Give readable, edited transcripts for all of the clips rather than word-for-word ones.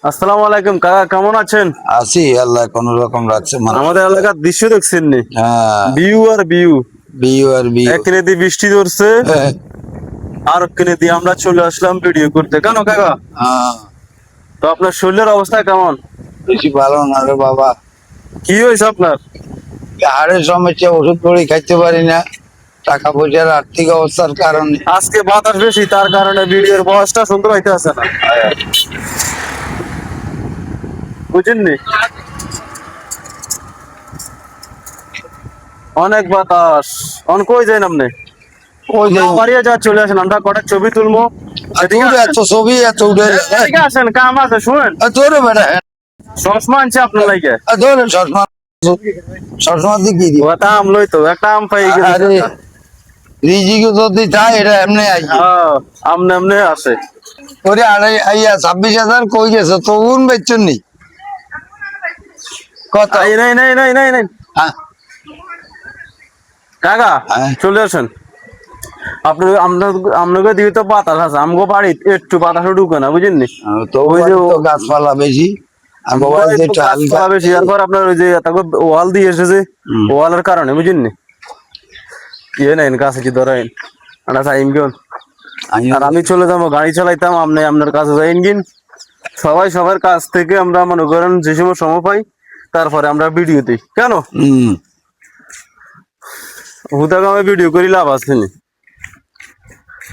আসসালামু আলাইকুম কাকা, কেমন আছেন? আছি, আল্লাহ কোন রকম রাখছে আমাদের এলাকার দৃশ্য দেখছেন নি? হ্যাঁ, বিউ আর বিউ। বিউ আর বিউ। একদিনে দিয়ে বৃষ্টি ধরছে, আর একদিনে দিয়ে আমরা চলে আসলাম ভিডিও করতে। কেন কাকা? তো আপনার শরীরের অবস্থা কেমন? বেশি ভালো না রে বাবা। কি হয়েছে আপনার? হাড়ের সমস্যা, ওষুধ করে খাইতে পারি না, টাকা পয়সার আর্থিক অবস্থার কারণে। আজকে বাতাস বেশি, তার কারণে ভিডিওর বয়সটা শুনতে পাইতে আছে না, বুঝেননি? অনেক বাতাস। কই যাই আপনি? ওই যে বাড়িয়ে যা, চলে আসেন, আমরা কটা ছবি তুলবো। এদিকে আসেন। এত ছবি এত উঠে এদিকে আসেন, কাম আছে, শুনেন। তোরে বেটা, চশমা আনছে আপনার লাগে। তোরে চশমা, চশমা দিয়ে কি দিই? ওটা আম লই তো, একটা আম পাই গেছে। আরে রিজিকে যদি চাই এটা এমনি আইছে। আমনে আমনে আসে। ওরে আড়াই আইয়া 26,000 কই গেছে তো উন বেচছেন নি কত? এই নাই নাই নাই নাই নাই হ্যাঁ, কাকা, হ্যাঁ। চলে আসেন। আপনাকে দিকে তো বাতাস আছে, আমগো বাড়ি একটু বাতাসও ঢুকে না, বুঝেননি? তো ওই যে তো গাছপালা বেশি, আর মোবাইল দিয়ে একটু হালকা গাছপালা বেশি, এরপর আপনার ওই যে তাকে ওয়াল দিয়ে এসেছে, ওয়ালের কারণে, বুঝেননি? ইয়ে নেন কাছে কি ধরেন, আমরা টাইম কেন। আর আমি চলে যাবো, গাড়ি চালাইতাম, আপনি আপনার কাছে যাইন কিন। সবাই সবার কাছ থেকে আমরা মনে করেন যে সময় সময় পাই, তারপরে আমরা ভিডিও দিই। কেন হুদাগামে ভিডিও করি লাভ আছে নি?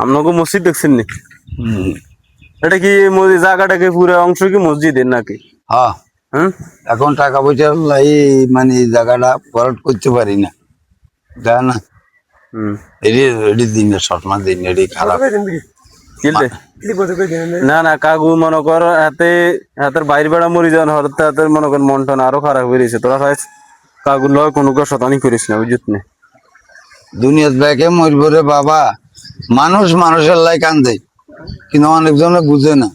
আপনাকে মসজিদ দেখছেন নি? এটা কি জায়গাটাকে পুরো অংশ কি মসজিদের নাকি? হ্যাঁ, হ্যাঁ, এখন টাকা পয়সার লাই মানে জায়গাটা ভরাট করতে পারি না, দেখ না। এটি দিন না, সসমা দিন, এটি খারাপ। না না কাকু, মনে কর হাতে হাতের বাইরে বেড়া মরি যান, হঠাৎ হাতের মনে কর মন টন আরো খারাপ হয়ে গেছে। তোরা খাইছ কাকুর লয় কোনো শতানি করিস না, বুঝত না। দুনিয়ার ব্যাগে মরবো রে বাবা। মানুষ মানুষের লাই কান্দে, কিন্তু অনেকজনে বুঝে না।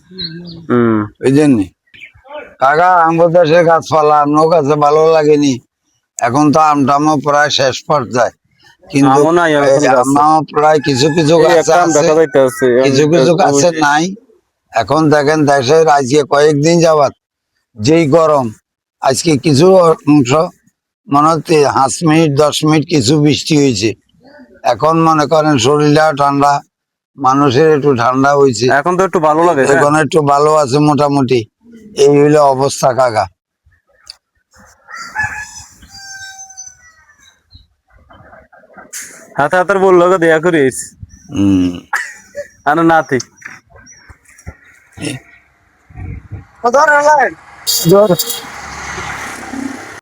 এই জন্যে কাকা, আমার দেশে গাছপালা আপনার কাছে ভালো লাগেনি। এখন তো আমটামও প্রায় শেষ পর্যায়ে, কিন্তু আমও নাই এখন গাছে। আমও প্রায় কিছু কিছু এই গাছে একটা আম আছে, দেখা যাইতে আছে, কিছু কিছু গাছে নাই। এখন দেখেন দেশের আজকে কয়েকদিন যাবাত যেই গরম, আজকে কিছু অংশ মনে হচ্ছে 5 মিনিট 10 মিনিট কিছু বৃষ্টি হয়েছে। এখন মনে করেন শরীরটা ঠান্ডা, মানুষের একটু ঠান্ডা হয়েছে, এখন তো একটু ভালো লাগে। এখন একটু ভালো আছে মোটামুটি। এই হইলো অবস্থা কাকা। হাতে হাতের বললো দেয়া করিস আর নাতি ধর